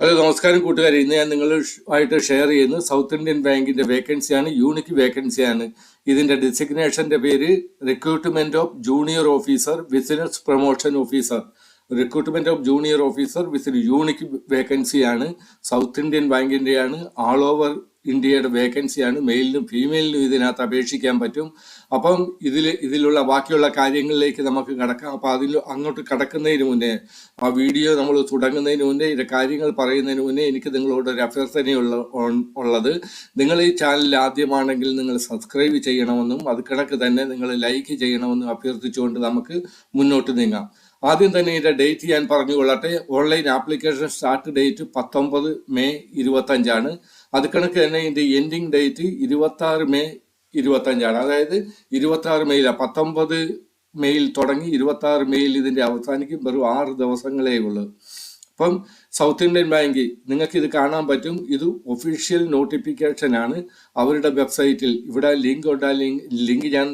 Hello നമസ്കാരം കൂട്ടുകാരെ, ഇന്ന് ഞാൻ നിങ്ങളുമായിട്ട് ഷെയർ ചെയ്യുന്നത് സൗത്ത് ഇന്ത്യൻ ബാങ്കിന്റെ വേക്കൻസിയാണ്. യൂണിക് വേക്കൻസിയാണ്. ഇതിന്റെ ഡിസിഗ്നേഷന്റെ പേര് recruitment of junior officer business promotion officer. Recruitment of junior officer with unique വേക്കൻസിയാണ്. സൗത്ത് ഇന്ത്യൻ ബാങ്കിന്റെയാണ്. ആൾ ഓവർ ഇന്ത്യയുടെ വേക്കൻസിയാണ്. മെയിലിനും ഫീമെയിലിനും ഇതിനകത്ത് അപേക്ഷിക്കാൻ പറ്റും. അപ്പം ഇതിലുള്ള ബാക്കിയുള്ള കാര്യങ്ങളിലേക്ക് നമുക്ക് കടക്കാം. അപ്പം അങ്ങോട്ട് കടക്കുന്നതിന് മുന്നേ, ആ വീഡിയോ നമ്മൾ തുടങ്ങുന്നതിന് മുന്നേ, ഇതിന്റെ കാര്യങ്ങൾ പറയുന്നതിന് മുന്നേ എനിക്ക് നിങ്ങളോട് ഒരു ഉള്ളത്, നിങ്ങൾ ഈ ചാനൽ ആദ്യമാണെങ്കിൽ നിങ്ങൾ സബ്സ്ക്രൈബ് ചെയ്യണമെന്നും അത് കണക്ക് തന്നെ നിങ്ങൾ ലൈക്ക് ചെയ്യണമെന്നും അഭ്യർത്ഥിച്ചുകൊണ്ട് നമുക്ക് മുന്നോട്ട് നീങ്ങാം. ആദ്യം തന്നെ ഇതിന്റെ ഡേറ്റ് ഞാൻ പറഞ്ഞുകൊള്ളട്ടെ. Online application start date 19 May 25ആണ്. അത് കണക്ക് തന്നെ ഇതിന്റെ എൻഡിങ് ഡേറ്റ് 26 മെയ് 25ആണ്. അതായത് 26 മെയ്യിലാണ്. 19 മെയ്യിൽ തുടങ്ങി 26 മെയ്യിൽ ഇതിന്റെ അവസാനിക്കും. വെറും 6 ദിവസങ്ങളേ ഉള്ളൂ. അപ്പം സൗത്ത് ഇന്ത്യൻ ബാങ്ക് നിങ്ങൾക്ക് ഇത് കാണാൻ പറ്റും. ഇത് ഒഫീഷ്യൽ നോട്ടിഫിക്കേഷൻ ആണ് അവരുടെ വെബ്സൈറ്റിൽ. ഇവിടെ ലിങ്ക് ഞാൻ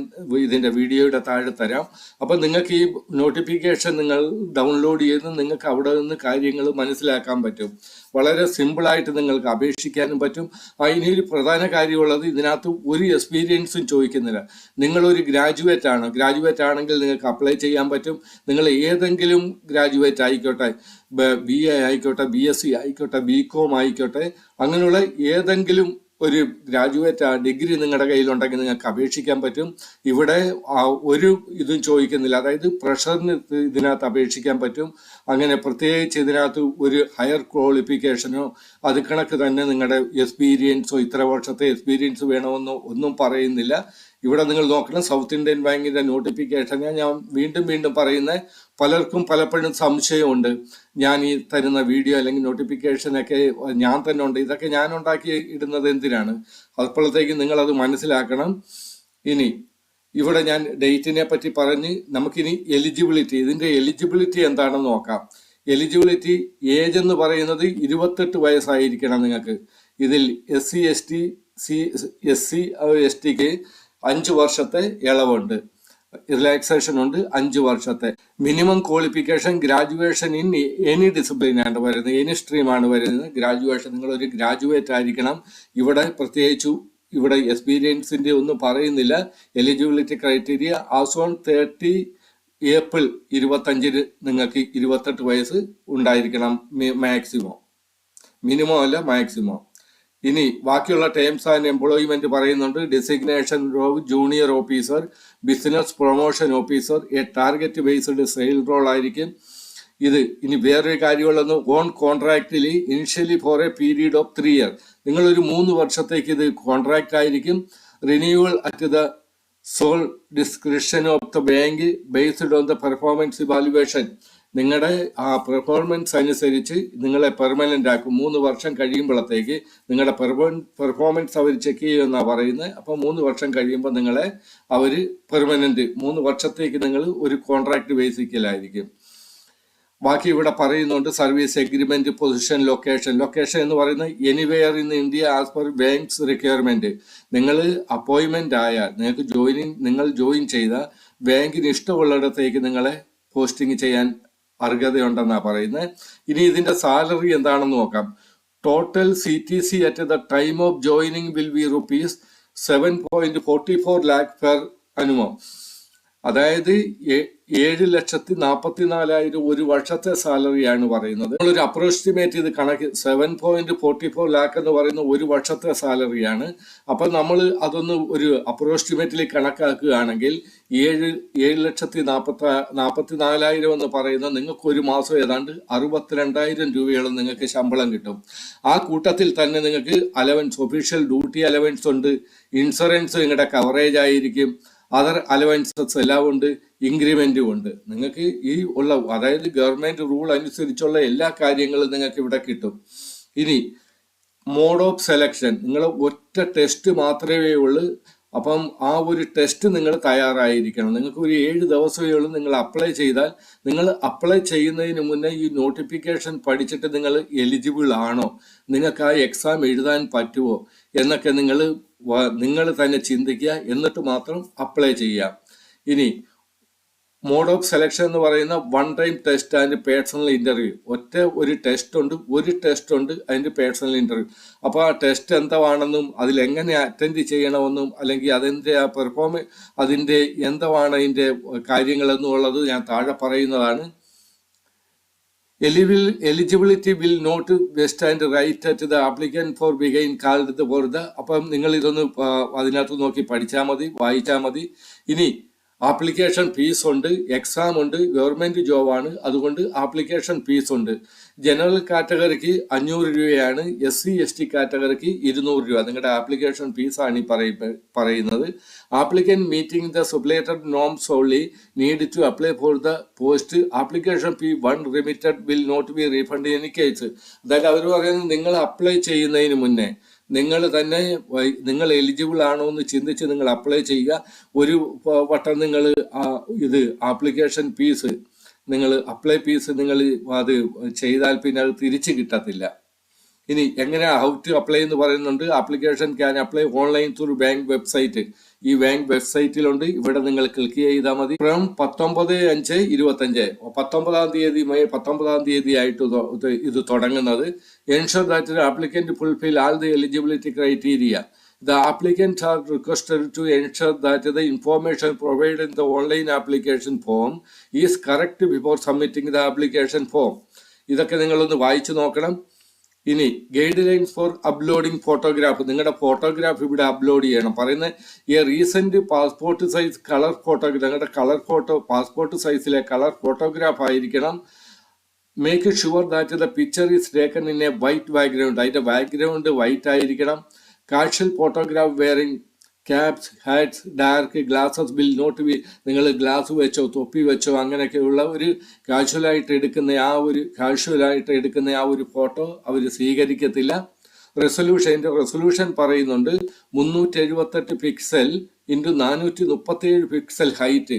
ഇതിന്റെ വീഡിയോയുടെ താഴെ തരാം. അപ്പം നിങ്ങൾക്ക് ഈ നോട്ടിഫിക്കേഷൻ നിങ്ങൾ ഡൗൺലോഡ് ചെയ്ത് നിങ്ങൾക്ക് അവിടെ നിന്ന് കാര്യങ്ങൾ മനസ്സിലാക്കാൻ പറ്റും. വളരെ സിമ്പിളായിട്ട് നിങ്ങൾക്ക് അപേക്ഷിക്കാനും പറ്റും. ഇനിയൊരു പ്രധാന കാര്യമുള്ളത്, ഇതിനകത്ത് ഒരു എക്സ്പീരിയൻസും ചോദിക്കുന്നില്ല. നിങ്ങളൊരു ഗ്രാജുവേറ്റ് ആണ്. ഗ്രാജുവേറ്റ് ആണെങ്കിൽ നിങ്ങൾക്ക് അപ്ലൈ ചെയ്യാൻ പറ്റും. നിങ്ങൾ ഏതെങ്കിലും ഗ്രാജുവേറ്റ് ആയിക്കോട്ടെ, BA ആയിക്കോട്ടെ, BSc ആയിക്കോട്ടെ, BCom ആയിക്കോട്ടെ, അങ്ങനെയുള്ള ഏതെങ്കിലും ഒരു ഗ്രാജുവേറ്റ് ഡിഗ്രി നിങ്ങളുടെ കയ്യിലുണ്ടെങ്കിൽ നിങ്ങൾക്ക് അപേക്ഷിക്കാൻ പറ്റും. ഇവിടെ ഒരു ഇതും ചോദിക്കുന്നില്ല. അതായത് പ്രഷറിന് ഇതിനകത്ത് അപേക്ഷിക്കാൻ പറ്റും. അങ്ങനെ പ്രത്യേകിച്ച് ഇതിനകത്ത് ഒരു ഹയർ ക്വാളിഫിക്കേഷനോ അത് കണക്ക് തന്നെ നിങ്ങളുടെ എക്സ്പീരിയൻസോ ഇത്ര വർഷത്തെ എക്സ്പീരിയൻസ് വേണമെന്നോ ഒന്നും പറയുന്നില്ല. ഇവിടെ നിങ്ങൾ നോക്കണം, സൗത്ത് ഇന്ത്യൻ ബാങ്കിന്റെ നോട്ടിഫിക്കേഷൻ ഞാൻ വീണ്ടും പറയുന്നത്. പലർക്കും പലപ്പോഴും സംശയമുണ്ട്. ഞാൻ ഈ തരുന്ന വീഡിയോ അല്ലെങ്കിൽ നോട്ടിഫിക്കേഷനൊക്കെ ഞാൻ തന്നെ ഉണ്ട്, ഇതൊക്കെ ഞാൻ ഉണ്ടാക്കി ഇടുന്നത് എന്തിനാണ്? അപ്പോഴത്തേക്ക് നിങ്ങളത് മനസ്സിലാക്കണം. ഇനി ഇവിടെ ഞാൻ ഡേറ്റിനെ പറ്റി പറഞ്ഞ് നമുക്കിനി എലിജിബിലിറ്റി, ഇതിന്റെ എലിജിബിലിറ്റി എന്താണെന്ന് നോക്കാം. എലിജിബിലിറ്റി ഏജ് എന്ന് പറയുന്നത് 28 വയസ്സായിരിക്കണം നിങ്ങൾക്ക്. ഇതിൽ SC ST SCക്ക് 5 വർഷത്തെ ഇളവുണ്ട്, റിലാക്സേഷൻ ഉണ്ട്. 5 വർഷത്തെ minimum qualification graduation in any discipline ആണ് വരുന്നത്, എനി സ്ട്രീമാണ് വരുന്നത്. ഗ്രാജുവേഷൻ നിങ്ങളൊരു ഗ്രാജുവേറ്റ് ആയിരിക്കണം. ഇവിടെ പ്രത്യേകിച്ചു ഇവിടെ എക്സ്പീരിയൻസിന്റെ ഒന്നും പറയുന്നില്ല. Eligibility criteria as on 30 April 25 നിങ്ങൾക്ക് 28 വയസ്സ് ഉണ്ടായിരിക്കണം മാക്സിമം. മിനിമം അല്ല, മാക്സിമം. ഇനി ബാക്കിയുള്ള ടേംസ് ആൻഡ് എംപ്ലോയ്മെന്റ് പറയുന്നുണ്ട്. Designation of junior officer, business promotion officer, target based sale role ആയിരിക്കും ഇത്. ഇനി വേറൊരു കാര്യമുള്ളതെന്ന്, ഓൺ കോൺട്രാക്റ്റിൽ initially for a period of 3 years. നിങ്ങളൊരു 3 വർഷത്തേക്ക് ഇത് കോൺട്രാക്റ്റ് ആയിരിക്കും. Renewal at the sole description of the bank based on the performance evaluation. നിങ്ങളുടെ ആ പെർഫോമൻസ് അനുസരിച്ച് നിങ്ങളെ പെർമനന്റ് ആക്കും. 3 വർഷം കഴിയുമ്പോഴത്തേക്ക് നിങ്ങളുടെ പെർഫോമൻസ് അവർ ചെക്ക് ചെയ്യുമെന്നാണ് പറയുന്നത്. അപ്പം 3 വർഷം കഴിയുമ്പോൾ നിങ്ങളെ അവർ പെർമനന്റ് 3 വർഷത്തേക്ക് നിങ്ങൾ ഒരു കോൺട്രാക്ട് ബേസിക്കലായിരിക്കും. ബാക്കി ഇവിടെ പറയുന്നുണ്ട് സർവീസ് എഗ്രിമെന്റ്, പൊസിഷൻ, ലൊക്കേഷൻ എന്ന് പറയുന്നത് anywhere in India as per banks requirement. നിങ്ങൾ അപ്പോയിന്റ്മെന്റ് ആയാൽ നിങ്ങൾ ജോയിൻ ചെയ്ത ബാങ്കിന് ഇഷ്ടമുള്ളിടത്തേക്ക് നിങ്ങളെ പോസ്റ്റിംഗ് ചെയ്യാൻ അർഹതയുണ്ടെന്നാണ് പറയുന്നത്. ഇനി ഇതിന്റെ സാലറി എന്താണെന്ന് നോക്കാം. Total CTC at the time of joining will be ₹7.44 lakh per annum. അതായത് 7,44,000 ഒരു വർഷത്തെ സാലറിയാണ് പറയുന്നത്. നമ്മളൊരു അപ്രോക്സിമേറ്റ് ഇത് കണക്ക് 7.44 lakh എന്ന് പറയുന്ന ഒരു വർഷത്തെ സാലറിയാണ്. അപ്പം നമ്മൾ അതൊന്ന് ഒരു അപ്രോക്സിമേറ്റിൽ കണക്കാക്കുകയാണെങ്കിൽ 7,44,000 എന്ന് പറയുന്നത് നിങ്ങൾക്ക് ഒരു മാസം ഏതാണ്ട് 62,000 രൂപയോളം നിങ്ങൾക്ക് ശമ്പളം കിട്ടും. ആ കൂട്ടത്തിൽ തന്നെ നിങ്ങൾക്ക് അലവൻസ്, ഒഫീഷ്യൽ ഡ്യൂട്ടി അലവൻസ് ഉണ്ട്, ഇൻഷുറൻസ് നിങ്ങളുടെ കവറേജ് ആയിരിക്കും, അതർ അലവൻസസ് എല്ലാം ഉണ്ട്, ഇൻക്രിമെന്റും ഉണ്ട്. നിങ്ങൾക്ക് ഈ അതായത് ഗവൺമെന്റ് റൂൾ അനുസരിച്ചുള്ള എല്ലാ കാര്യങ്ങളും നിങ്ങൾക്ക് ഇവിടെ കിട്ടും. ഇനി മോഡ് ഓഫ് സെലക്ഷൻ, നിങ്ങൾ ഒറ്റ ടെസ്റ്റ് മാത്രമേ ഉള്ളൂ. അപ്പം ആ ഒരു ടെസ്റ്റ് നിങ്ങൾ തയ്യാറായിരിക്കണം. നിങ്ങൾക്ക് ഒരു 7 ദിവസമേ ഉള്ളൂ. നിങ്ങൾ അപ്ലൈ ചെയ്താൽ, നിങ്ങൾ അപ്ലൈ ചെയ്യുന്നതിന് മുന്നേ ഈ നോട്ടിഫിക്കേഷൻ പഠിച്ചിട്ട് നിങ്ങൾ എലിജിബിൾ ആണോ, നിങ്ങൾക്ക് ആ എക്സാം എഴുതാൻ പറ്റുമോ എന്നൊക്കെ നിങ്ങൾ തന്നെ ചിന്തിക്കുക. എന്നിട്ട് മാത്രം അപ്ലൈ ചെയ്യാം. ഇനി മോഡ് ഓഫ് സെലക്ഷൻ എന്ന് പറയുന്ന one time test and personal interview. ഒരു ടെസ്റ്റ് ഉണ്ട് അതിന്റെ പേഴ്സണൽ ഇന്റർവ്യൂ. അപ്പോൾ ആ ടെസ്റ്റ് എന്താണെന്നും അതിലെങ്ങനെ അറ്റൻഡ് ചെയ്യണമെന്നും അല്ലെങ്കിൽ അതിന്റെ ആ അതിന്റെ എന്താണ് അതിന്റെ കാര്യങ്ങളെന്നുള്ളത് ഞാൻ താഴെ പറയുന്നതാണ്. Eligibility will not vest and right at the applicant for being called the board. അപ്പം നിങ്ങൾ ഇതൊന്ന് അതിനകത്ത് നോക്കി പഠിച്ചാൽ മതി, വായിച്ചാൽ മതി. ഇനി ആപ്ലിക്കേഷൻ ഫീസ് ഉണ്ട്, എക്സാം ഉണ്ട്, ഗവൺമെന്റ് ജോബാണ്, അതുകൊണ്ട് ആപ്ലിക്കേഷൻ ഫീസ് ഉണ്ട്. ജനറൽ കാറ്റഗറിക്ക് 500 രൂപയാണ്, SC/ST കാറ്റഗറിക്ക് 200 രൂപ. നിങ്ങളുടെ ആപ്ലിക്കേഷൻ ഫീസാണ് ഈ പറയുന്നത്. Applicant meeting the stipulated norms only need to apply for the post. Application fee remitted will not be refund in any case. അതായത് അവർ പറയുന്നത് നിങ്ങൾ അപ്ലൈ ചെയ്യുന്നതിന് മുന്നേ നിങ്ങൾ എലിജിബിൾ ആണോ എന്ന് ചിന്തിച്ച് നിങ്ങൾ അപ്ലൈ ചെയ്യുക. ഒരു വട്ടം നിങ്ങൾ ആപ്ലിക്കേഷൻ ഫീസ് അപ്ലൈ ഫീസ് നിങ്ങൾ അത് ചെയ്താൽ പിന്നെ അത് തിരിച്ചു കിട്ടത്തില്ല. ഇനി എങ്ങനെ ഹൗ ടു അപ്ലൈ എന്ന് പറയുന്നുണ്ട്. Application can apply online through bank website. ഈ ബാങ്ക് വെബ്സൈറ്റിലുണ്ട്, ഇവിടെ നിങ്ങൾ ക്ലിക്ക് ചെയ്താൽ മതി. ഫ്രം 19/5/25 മെയ് 19 ആയിട്ട് ഇത് തുടങ്ങുന്നത്. Ensure that applicant fulfil all the eligibility criteria. The applicants are requested to ensure that the information provided in the online application form is correct before submitting the application form. ഇതൊക്കെ നിങ്ങളൊന്ന് വായിച്ചു നോക്കണം. ഇനി guidelines for uploading photograph. നിങ്ങളുടെ photograph ഇവിടെ upload ചെയ്യണം. പറയുന്നത് recent passport size colour photograph, നിങ്ങളുടെ പാസ്പോർട്ട് സൈസിലെ കളർ ഫോട്ടോഗ്രാഫ് ആയിരിക്കണം. Make sure that the picture is taken in a white background. അതിന്റെ ബാക്ക്ഗ്രൗണ്ട് വൈറ്റ് ആയിരിക്കണം. Casual photograph wearing caps, hats, dark glasses will not be. നിങ്ങൾ glass വെച്ചോ തൊപ്പി വെച്ചോ അങ്ങനെയൊക്കെയുള്ള ഒരു കാഷ്വലായിട്ട് എടുക്കുന്ന ആ ഒരു ഫോട്ടോ അവർ സ്വീകരിക്കത്തില്ല. റെസൊല്യൂഷൻ പറയുന്നുണ്ട് 378 പിക്സൽ ഇൻറ്റു 437 പിക്സൽ ഹൈറ്റ്.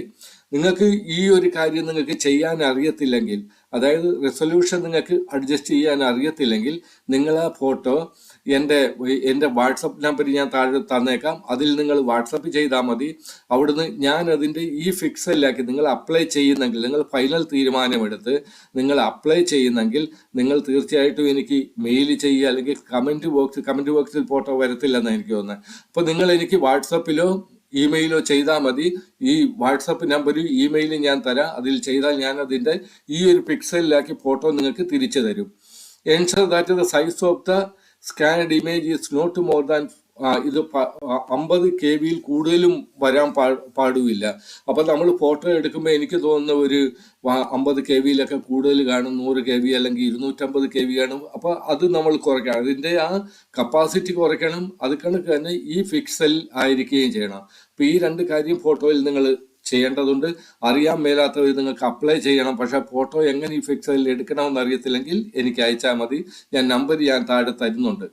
നിങ്ങൾക്ക് ഈ ഒരു കാര്യം നിങ്ങൾക്ക് ചെയ്യാൻ അറിയത്തില്ലെങ്കിൽ, അതായത് റെസൊല്യൂഷൻ നിങ്ങൾക്ക് അഡ്ജസ്റ്റ് ചെയ്യാൻ അറിയത്തില്ലെങ്കിൽ, നിങ്ങൾ ആ ഫോട്ടോ എൻ്റെ വാട്സപ്പ് നമ്പർ ഞാൻ താഴെ തന്നേക്കാം, അതിൽ നിങ്ങൾ വാട്സപ്പ് ചെയ്താൽ മതി. അവിടുന്ന് ഞാൻ അതിൻ്റെ ഈ ഫിക്സലിലാക്കി നിങ്ങൾ അപ്ലൈ ചെയ്യുന്നെങ്കിൽ, നിങ്ങൾ ഫൈനൽ തീരുമാനമെടുത്ത് നിങ്ങൾ അപ്ലൈ ചെയ്യുന്നെങ്കിൽ നിങ്ങൾ തീർച്ചയായിട്ടും എനിക്ക് മെയിൽ ചെയ്യുക, അല്ലെങ്കിൽ കമൻറ്റ് ബോക്സിൽ ഫോട്ടോ വരത്തില്ലെന്നാണ് എനിക്ക് തോന്നുന്നത്. അപ്പോൾ നിങ്ങൾ എനിക്ക് വാട്സപ്പിലോ ഇമെയിലോ ചെയ്താൽ മതി. ഈ വാട്സപ്പ് നമ്പരും ഇമെയിലും ഞാൻ തരാം. അതിൽ ചെയ്താൽ ഞാൻ അതിൻ്റെ ഈ ഒരു പിക്സലിലാക്കി ഫോട്ടോ നിങ്ങൾക്ക് തിരിച്ചു തരും. Ensure that the size of the scanned image is not more than ഇത് 50 KB കൂടുതലും വരാൻ പാടുമില്ല. അപ്പം നമ്മൾ ഫോട്ടോ എടുക്കുമ്പോൾ എനിക്ക് തോന്നുന്ന ഒരു 50 KB കൂടുതൽ കാണും, 100 KB അല്ലെങ്കിൽ 250 KB കാണും. അപ്പോൾ അത് നമ്മൾ കുറയ്ക്കണം, അതിൻ്റെ ആ കപ്പാസിറ്റി കുറയ്ക്കണം. അത് കണക്ക് തന്നെ ഈ ഫിക്സൽ ആയിരിക്കുകയും ചെയ്യണം. അപ്പോൾ ഈ 2 കാര്യം ഫോട്ടോയിൽ നിങ്ങൾ ചെയ്യേണ്ടതുണ്ട്. അറിയാൻ മേലാത്തവർ നിങ്ങൾക്ക് അപ്ലൈ ചെയ്യണം. പക്ഷേ ഫോട്ടോ എങ്ങനെ ഈ ഫിക്സലിൽ എടുക്കണമെന്ന് അറിയത്തില്ലെങ്കിൽ എനിക്ക് അയച്ചാൽ മതി. നമ്പർ ഞാൻ താഴെ തരുന്നുണ്ട്.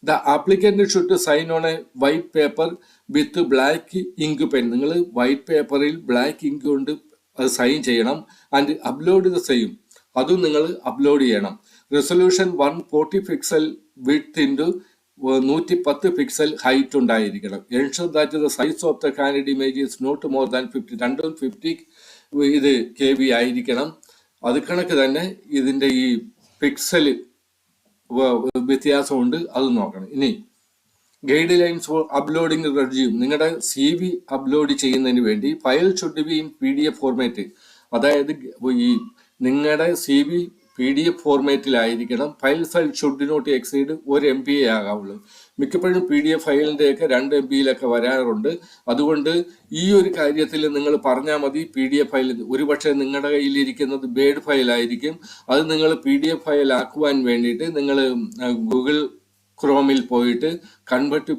The applicant should sign on a white paper with black ink pen. നിങ്ങൾ വൈറ്റ് പേപ്പറിൽ ബ്ലാക്ക് ഇങ്ക് കൊണ്ട് അത് സൈൻ ചെയ്യണം. ആൻഡ് അപ്ലോഡ് ദ സെയിം, അതും നിങ്ങൾ അപ്ലോഡ് ചെയ്യണം. Resolution 140 pixel width into 110 pixel height ഉണ്ടായിരിക്കണം. Ensure that the size of the candid image is not more than 250 KB ആയിരിക്കണം. അത് കണക്ക് തന്നെ ഇതിൻ്റെ ഈ പിക്സൽ വ്യത്യാസമുണ്ട്, അത് നോക്കണം. ഇനി guidelines for uploading resume. നിങ്ങളുടെ CV അപ്ലോഡ് ചെയ്യുന്നതിന് വേണ്ടി file should be in PDF format. അതായത് ഈ നിങ്ങളുടെ CV PDF ഫോർമാറ്റിലായിരിക്കണം. File size should not exceed 1 MB ആകാവുള്ളൂ. മിക്കപ്പോഴും PDF ഫയലിൻ്റെയൊക്കെ 2 MB വരാറുണ്ട്. അതുകൊണ്ട് ഈ ഒരു കാര്യത്തിൽ നിങ്ങൾ പറഞ്ഞാൽ മതി. PDF ഫയൽ ഒരുപക്ഷെ നിങ്ങളുടെ കയ്യിലിരിക്കുന്നത് ബേഡ് ഫയലായിരിക്കും. അത് നിങ്ങൾ PDF ഫയൽ ആക്കുവാൻ വേണ്ടിയിട്ട് നിങ്ങൾ ഗൂഗിൾ ക്രോമിൽ പോയിട്ട് കൺവേർട്ട്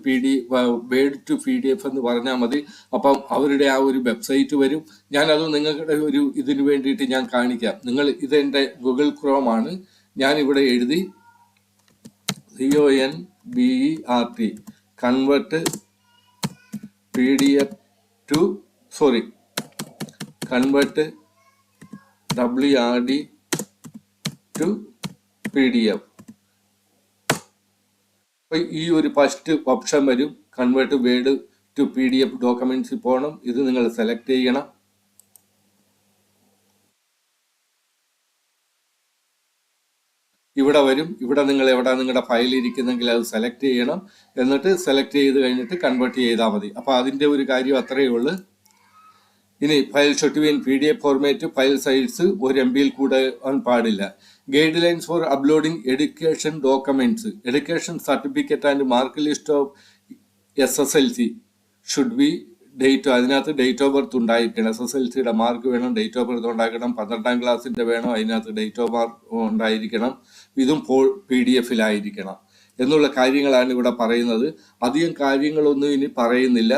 ബേഡ് ടു PDF എന്ന് പറഞ്ഞാൽ മതി. അപ്പം അവരുടെ ആ ഒരു വെബ്സൈറ്റ് വരും. ഞാനത് നിങ്ങളുടെ ഒരു ഇതിന് വേണ്ടിയിട്ട് ഞാൻ കാണിക്കാം. ഇതെൻ്റെ ഗൂഗിൾ ക്രോമാണ്. ഞാനിവിടെ എഴുതി CONVERT convert WRD to PDF. അപ്പോൾ ഈ ഒരു ഫസ്റ്റ് ഓപ്ഷൻ വരും, കൺവേർട്ട് വേർഡ് ടു PDF ഡോക്യുമെന്റ്സിൽ പോകണം. ഇത് നിങ്ങൾ സെലക്ട് ചെയ്യണം. ഇവിടെ വരും. ഇവിടെ നിങ്ങൾ എവിടെ നിങ്ങളുടെ ഫയൽ ഇരിക്കുന്നെങ്കിൽ അത് സെലക്ട് ചെയ്യണം. എന്നിട്ട് സെലക്ട് ചെയ്ത് കഴിഞ്ഞിട്ട് കൺവേർട്ട് ചെയ്താൽ മതി. അപ്പോൾ അതിൻ്റെ ഒരു കാര്യം അത്രയേ ഉള്ളൂ. ഇനി file should be in PDF format. File size 1 MB കൂടെ പാടില്ല. Guidelines for uploading education documents. Education certificate and mark list of SSLC should be date. അതിനകത്ത് ഡേറ്റ് ഓഫ് ബർത്ത് ഉണ്ടായിരിക്കണം. SSLCയുടെ മാർക്ക് വേണം, ഡേറ്റ് ഓഫ് ബർത്ത് ഉണ്ടാക്കണം. 12ാം ക്ലാസ്സിൻ്റെ വേണം, അതിനകത്ത് ഡേറ്റ് ഓഫ് മാർക്ക് ഉണ്ടായിരിക്കണം. ഇതും PDF-ലായിരിക്കണം എന്നുള്ള കാര്യങ്ങളാണ് ഇവിടെ പറയുന്നത്. അധികം കാര്യങ്ങളൊന്നും ഇനി പറയുന്നില്ല.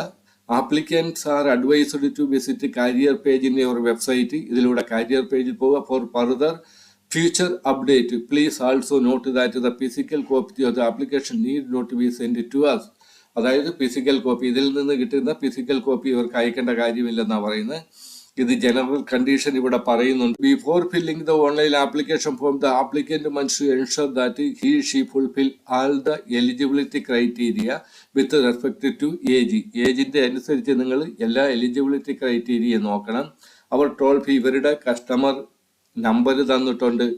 Applicants are advised to visit career page in your website. ഇതിലൂടെ കാരിയർ പേജിൽ പോവുക. For further future update please also note that the physical copy of the application need not be send to us. അതായത് physical copy, ഇതിൽ നിന്ന് കിട്ടുന്ന physical copy ഇവർക്ക് അയക്കേണ്ട കാര്യമില്ലെന്നാണ് പറയുന്നത്. ഇത് ജനറൽ കണ്ടീഷൻ ഇവിടെ പറയുന്നുണ്ട്. Before filling the online application form the applicant must ensure that he she fulfil all the eligibility criteria with respect to age. ഏജിന്റെ അനുസരിച്ച് നിങ്ങൾ എല്ലാ എലിജിബിലിറ്റി ക്രൈറ്റീരിയ നോക്കണം. അവർ ടോൾ ഫീ, ഇവരുടെ കസ്റ്റമർ നമ്പർ തന്നിട്ടുണ്ട്,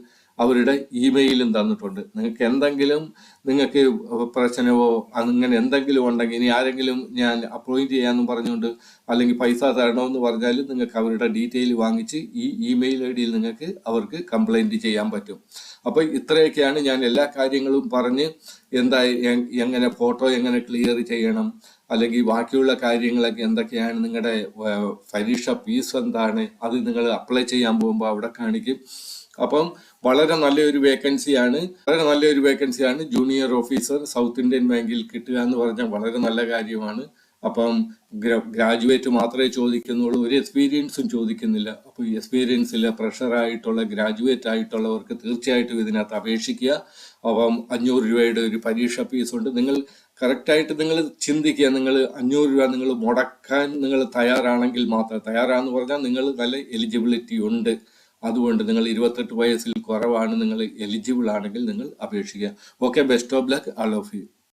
അവരുടെ ഇമെയിലും തന്നിട്ടുണ്ട്. നിങ്ങൾക്ക് എന്തെങ്കിലും നിങ്ങൾക്ക് പ്രശ്നമോ അങ്ങനെ എന്തെങ്കിലും ഉണ്ടെങ്കിൽ, ഇനി ആരെങ്കിലും ഞാൻ അപ്പോയിന്റ് ചെയ്യാമെന്ന് പറഞ്ഞുകൊണ്ട് അല്ലെങ്കിൽ പൈസ തരണമെന്ന് പറഞ്ഞാൽ നിങ്ങൾക്ക് അവരുടെ ഡീറ്റെയിൽ വാങ്ങിച്ച് ഈ ഇമെയിൽ ID നിങ്ങൾക്ക് അവർക്ക് കംപ്ലൈൻറ്റ് ചെയ്യാൻ പറ്റും. അപ്പോൾ ഇത്രയൊക്കെയാണ് ഞാൻ എല്ലാ കാര്യങ്ങളും പറഞ്ഞ് എങ്ങനെ ഫോട്ടോ എങ്ങനെ ക്ലിയർ ചെയ്യണം, അല്ലെങ്കിൽ ബാക്കിയുള്ള കാര്യങ്ങളൊക്കെ എന്തൊക്കെയാണ്, നിങ്ങളുടെ പരീക്ഷ ഫീസ് എന്താണ്, അത് നിങ്ങൾ അപ്ലൈ ചെയ്യാൻ പോകുമ്പോൾ അവിടെ കാണിക്കും. അപ്പം വളരെ നല്ലൊരു വേക്കൻസിയാണ് ജൂനിയർ ഓഫീസർ സൗത്ത് ഇന്ത്യൻ ബാങ്കിൽ കിട്ടുക എന്ന് പറഞ്ഞാൽ വളരെ നല്ല കാര്യമാണ്. അപ്പം ഗ്രാജുവേറ്റ് മാത്രമേ ചോദിക്കുന്നുള്ളൂ, ഒരു എക്സ്പീരിയൻസും ചോദിക്കുന്നില്ല. അപ്പോൾ എക്സ്പീരിയൻസ് ഇല്ല, ഫ്രഷറായിട്ടുള്ള ഗ്രാജുവേറ്റ് ആയിട്ടുള്ളവർക്ക് തീർച്ചയായിട്ടും ഇതിനകത്ത് അപേക്ഷിക്കുക. അപ്പം 500 രൂപയുടെ ഒരു പരീക്ഷ ഫീസുണ്ട്. നിങ്ങൾ കറക്റ്റായിട്ട് നിങ്ങൾ ചിന്തിക്കുക, നിങ്ങൾ 500 രൂപ നിങ്ങൾ മുടക്കാൻ നിങ്ങൾ തയ്യാറാണെങ്കിൽ മാത്രം, തയ്യാറാന്ന് പറഞ്ഞാൽ നിങ്ങൾ നല്ല എലിജിബിലിറ്റി ഉണ്ട്. അതുകൊണ്ട് നിങ്ങൾ 28 വയസ്സിൽ കുറവാണ്, നിങ്ങൾ എലിജിബിൾ ആണെങ്കിൽ നിങ്ങൾ അപേക്ഷിക്കുക. Okay, best of luck all of U.